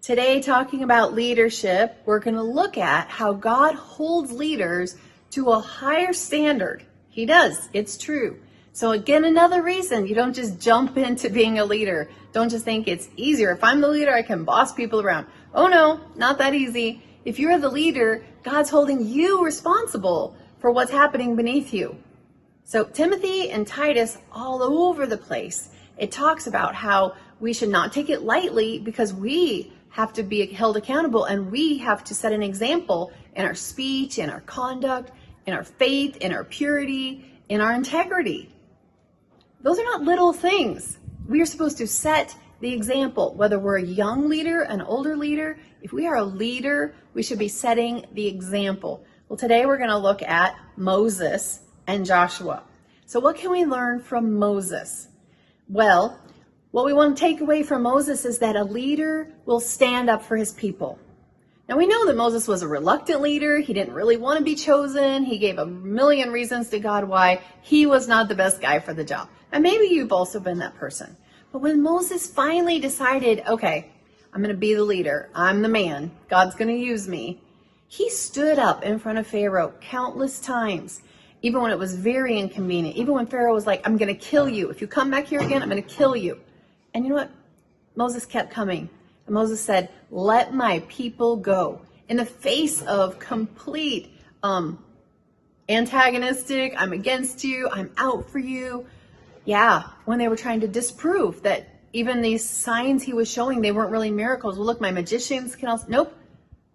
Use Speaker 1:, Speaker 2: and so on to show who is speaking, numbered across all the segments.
Speaker 1: Today, talking about leadership, we're going to look at how God holds leaders to a higher standard. He does. It's true. So again, another reason you don't just jump into being a leader. Don't just think it's easier. If I'm the leader, I can boss people around. Oh no, not that easy. If you're the leader, God's holding you responsible for what's happening beneath you. So Timothy and Titus, all over the place, it talks about how we should not take it lightly because we have to be held accountable and we have to set an example in our speech, in our conduct, in our faith, in our purity, in our integrity. Those are not little things. We are supposed to set the example, whether we're a young leader, an older leader. If we are a leader, we should be setting the example. Well, today we're going to look at Moses and Joshua. So what can we learn from Moses? Well, what we want to take away from Moses is that a leader will stand up for his people. Now we know that Moses was a reluctant leader. He didn't really want to be chosen. He gave a million reasons to God why he was not the best guy for the job. And maybe you've also been that person. But when Moses finally decided, okay, I'm going to be the leader, I'm the man, God's going to use me, he stood up in front of Pharaoh countless times, even when it was very inconvenient, even when Pharaoh was like, I'm going to kill you. If you come back here again, I'm going to kill you. And you know what? Moses kept coming. And Moses said, let my people go. In the face of complete antagonistic, I'm against you, I'm out for you. Yeah, when they were trying to disprove that even these signs he was showing, they weren't really miracles. Well, look, my magicians can also, nope.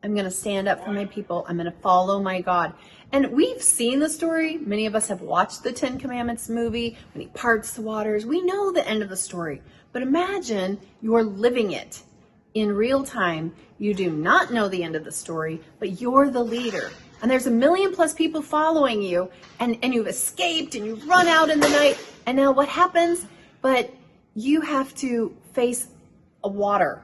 Speaker 1: I'm going to stand up for my people. I'm going to follow my God. And we've seen the story. Many of us have watched the 10 Commandments movie when he parts the waters. We know the end of the story. But imagine you're living it in real time. You do not know the end of the story, but you're the leader. And there's 1 million+ people following you, and you've escaped and you've run out in the night. And now what happens? But you have to face a water,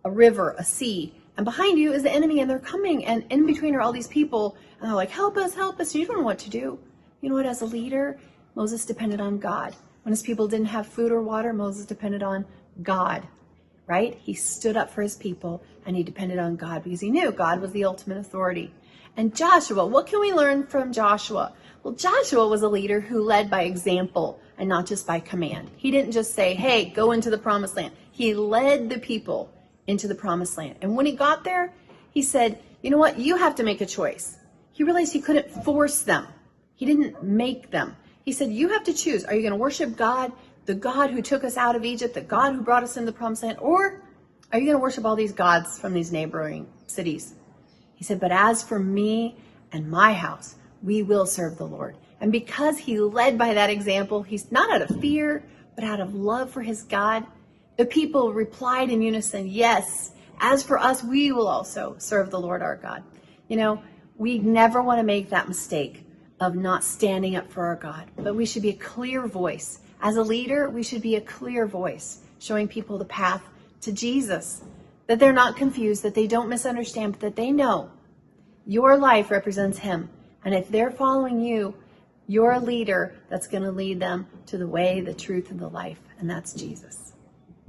Speaker 1: a river, a sea. And behind you is the enemy, and they're coming. And in between are all these people. And they're like, help us, help us. You don't know what to do. You know what? As a leader, Moses depended on God. When his people didn't have food or water, Moses depended on God, right? He stood up for his people, and he depended on God because he knew God was the ultimate authority. And Joshua, what can we learn from Joshua? Well, Joshua was a leader who led by example and not just by command. He didn't just say, hey, go into the promised land. He led the people into the promised land. And when he got there, he said, you know what? You have to make a choice. He realized he couldn't force them. He didn't make them. He said, you have to choose. Are you going to worship God, the God who took us out of Egypt, the God who brought us into the promised land, or are you going to worship all these gods from these neighboring cities? He said, but as for me and my house, we will serve the Lord. And because he led by that example, he's not out of fear, but out of love for his God. The people replied in unison, yes, as for us, we will also serve the Lord our God. You know, we never want to make that mistake of not standing up for our God, but we should be a clear voice. As a leader, we should be a clear voice, showing people the path to Jesus, that they're not confused, that they don't misunderstand, but that they know your life represents him. And if they're following you, you're a leader that's going to lead them to the way, the truth, and the life, and that's Jesus.